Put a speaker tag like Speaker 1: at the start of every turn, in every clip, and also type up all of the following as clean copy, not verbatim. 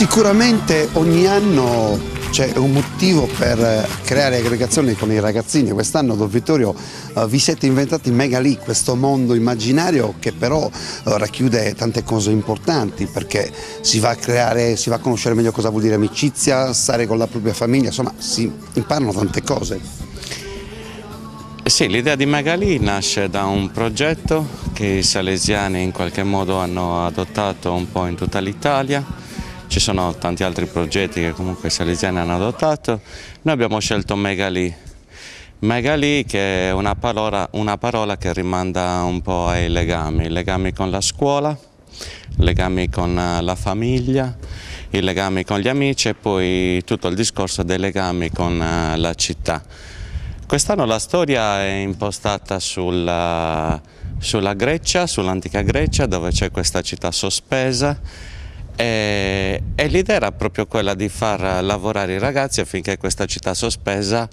Speaker 1: Sicuramente ogni anno c'è un motivo per creare aggregazioni con i ragazzini. Quest'anno, Don Vittorio, vi siete inventati Megalì, questo mondo immaginario che però racchiude tante cose importanti, perché si va a conoscere meglio cosa vuol dire amicizia, stare con la propria famiglia, insomma si imparano tante cose.
Speaker 2: Sì, l'idea di Megalì nasce da un progetto che i salesiani in qualche modo hanno adottato un po' in tutta l'Italia. Ci sono tanti altri progetti che comunque i salesiani hanno adottato. Noi abbiamo scelto Megalì. Megalì, che è una parola che rimanda un po' ai legami con la scuola, legami con la famiglia, i legami con gli amici e poi tutto il discorso dei legami con la città. Quest'anno la storia è impostata sulla Grecia, sull'antica Grecia, dove c'è questa città sospesa. E l'idea era proprio quella di far lavorare i ragazzi affinché questa città sospesa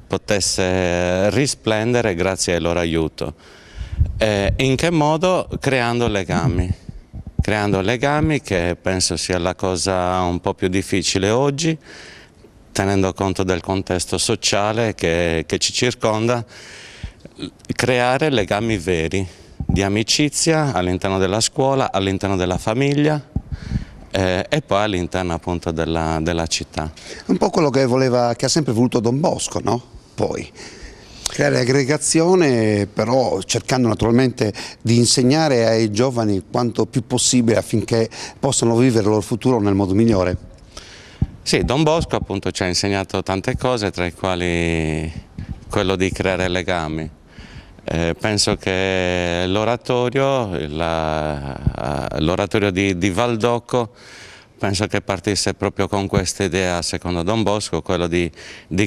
Speaker 2: potesse risplendere grazie al loro aiuto. In che modo? Creando legami che penso sia la cosa un po' più difficile oggi, tenendo conto del contesto sociale che ci circonda, creare legami veri di amicizia all'interno della scuola, all'interno della famiglia, e poi all'interno appunto della città.
Speaker 1: Un po' quello che ha sempre voluto Don Bosco, no? Poi creare aggregazione, però cercando naturalmente di insegnare ai giovani quanto più possibile affinché possano vivere il loro futuro nel modo migliore.
Speaker 2: Sì, Don Bosco appunto ci ha insegnato tante cose, tra i quali quello di creare legami. Penso che l'oratorio di Valdocco, penso che partisse proprio con questa idea, secondo Don Bosco, quello di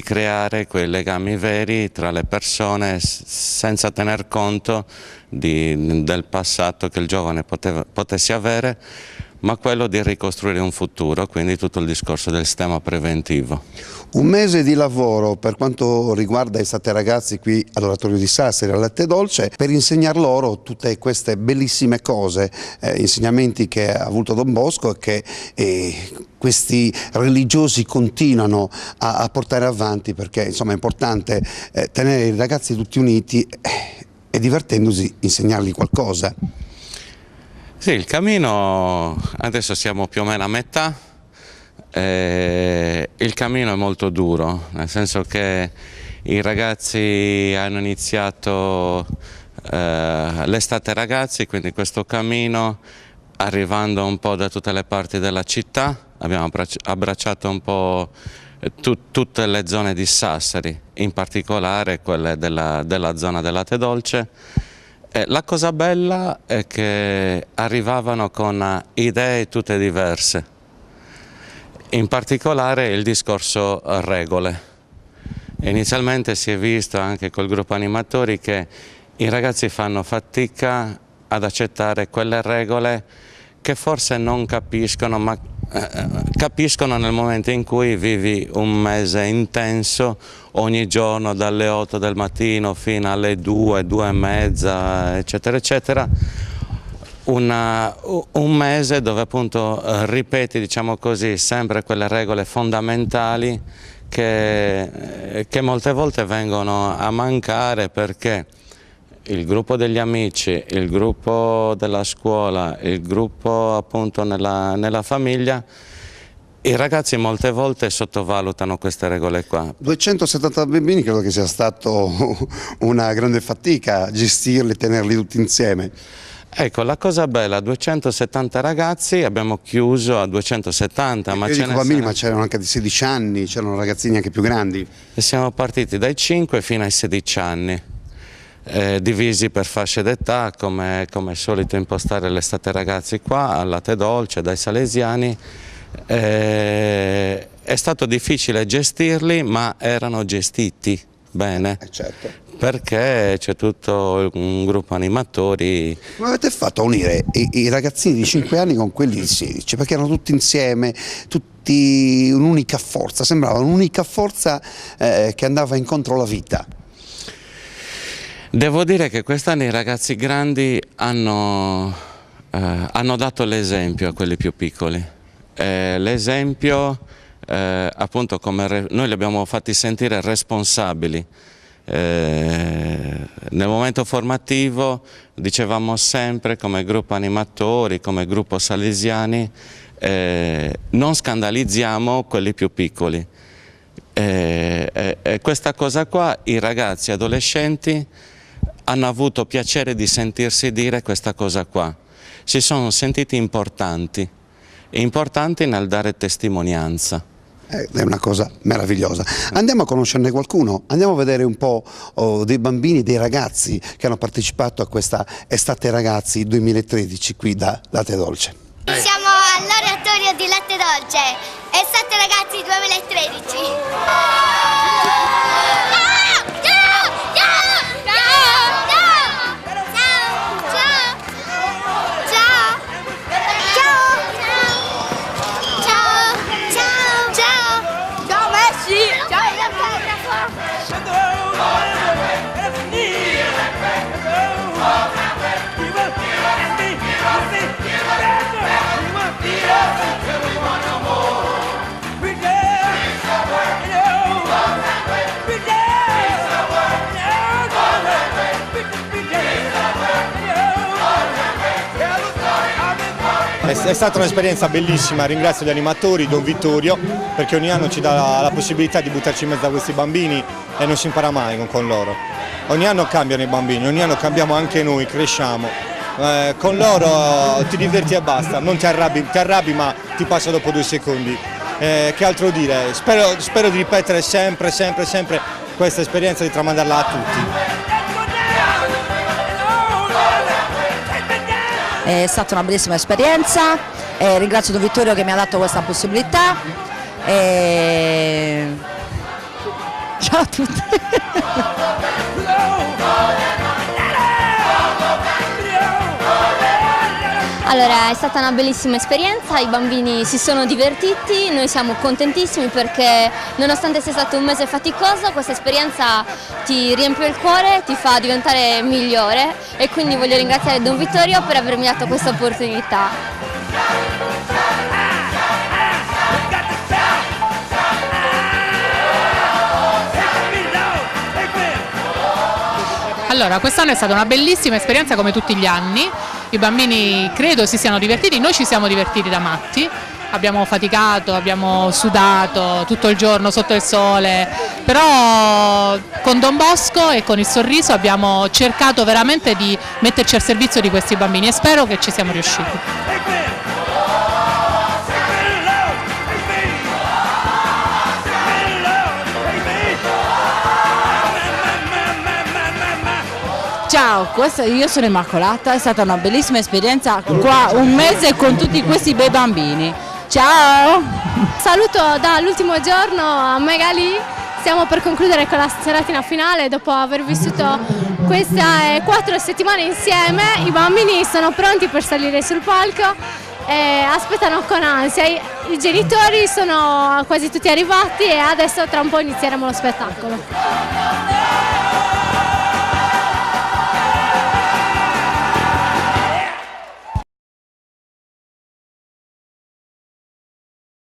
Speaker 2: creare quei legami veri tra le persone senza tener conto del passato che il giovane potesse avere, ma quello di ricostruire un futuro, quindi tutto il discorso del sistema preventivo.
Speaker 1: Un mese di lavoro per quanto riguarda Estate Ragazzi qui all'Oratorio di Sassari, a Latte Dolce, per insegnar loro tutte queste bellissime cose, insegnamenti che ha avuto Don Bosco e che questi religiosi continuano a portare avanti, perché insomma è importante tenere i ragazzi tutti uniti e divertendosi insegnargli qualcosa.
Speaker 2: Sì, il cammino, adesso siamo più o meno a metà, il cammino è molto duro, nel senso che i ragazzi hanno iniziato l'estate ragazzi, quindi questo cammino arrivando un po' da tutte le parti della città, abbiamo abbracciato un po' tutte le zone di Sassari, in particolare quelle della zona del Latte Dolce. La cosa bella è che arrivavano con idee tutte diverse, in particolare il discorso regole. Inizialmente si è visto anche col gruppo animatori che i ragazzi fanno fatica ad accettare quelle regole che forse non capiscono, ma capiscono nel momento in cui vivi un mese intenso, ogni giorno dalle 8 del mattino fino alle 2, 2 e mezza, eccetera, eccetera. Un mese dove appunto ripeti, diciamo così, sempre quelle regole fondamentali che molte volte vengono a mancare perché il gruppo degli amici, il gruppo della scuola, il gruppo appunto nella famiglia, i ragazzi molte volte sottovalutano queste regole qua.
Speaker 1: 270 bambini credo che sia stato una grande fatica gestirli, tenerli tutti insieme.
Speaker 2: Ecco, la cosa bella, 270 ragazzi, abbiamo chiuso a 270, ma
Speaker 1: c'erano anche di 16 anni, c'erano ragazzini anche più grandi.
Speaker 2: E siamo partiti dai 5 fino ai 16 anni. Divisi per fasce d'età, come è solito impostare l'estate ragazzi qua al Latte Dolce dai salesiani. È stato difficile gestirli, ma erano gestiti bene,
Speaker 1: certo.
Speaker 2: Perché c'è tutto un gruppo animatori.
Speaker 1: Come avete fatto a unire i ragazzini di 5 anni con quelli di 16? Perché erano tutti insieme, tutti un'unica forza, sembrava un'unica forza che andava incontro alla vita.
Speaker 2: Devo dire che quest'anno i ragazzi grandi hanno dato l'esempio a quelli più piccoli. l'esempio, appunto, come noi li abbiamo fatti sentire responsabili. Nel momento formativo dicevamo sempre, come gruppo animatori, come gruppo salesiani, non scandalizziamo quelli più piccoli. Questa cosa qua i ragazzi adolescenti hanno avuto piacere di sentirsi dire questa cosa qua. Si sono sentiti importanti nel dare testimonianza.
Speaker 1: È una cosa meravigliosa. Andiamo a conoscerne qualcuno, andiamo a vedere un po' dei bambini, dei ragazzi che hanno partecipato a questa Estate Ragazzi 2013 qui da Latte Dolce.
Speaker 3: Siamo all'oratorio di Latte Dolce, Estate Ragazzi 2013.
Speaker 4: È stata un'esperienza bellissima, ringrazio gli animatori, Don Vittorio, perché ogni anno ci dà la possibilità di buttarci in mezzo a questi bambini e non si impara mai con loro. Ogni anno cambiano i bambini, ogni anno cambiamo anche noi, cresciamo. Con loro ti diverti e basta, non ti arrabbi ma ti passa dopo 2 secondi. Che altro dire? Spero di ripetere sempre questa esperienza, di tramandarla a tutti.
Speaker 5: È stata una bellissima esperienza, ringrazio Don Vittorio che mi ha dato questa possibilità. Ciao a tutti!
Speaker 6: Allora, è stata una bellissima esperienza, i bambini si sono divertiti, noi siamo contentissimi perché nonostante sia stato un mese faticoso, questa esperienza ti riempie il cuore, ti fa diventare migliore e quindi voglio ringraziare Don Vittorio per avermi dato questa opportunità.
Speaker 7: Allora, quest'anno è stata una bellissima esperienza come tutti gli anni, i bambini credo si siano divertiti, noi ci siamo divertiti da matti, abbiamo faticato, abbiamo sudato tutto il giorno sotto il sole, però con Don Bosco e con il sorriso abbiamo cercato veramente di metterci al servizio di questi bambini e spero che ci siamo riusciti.
Speaker 5: Ciao, io sono Immacolata, è stata una bellissima esperienza qua un mese con tutti questi bei bambini. Ciao!
Speaker 8: Saluto dall'ultimo giorno a Magali, stiamo per concludere con la seratina finale dopo aver vissuto queste 4 settimane insieme, i bambini sono pronti per salire sul palco e aspettano con ansia, i genitori sono quasi tutti arrivati e adesso tra un po' inizieremo lo spettacolo.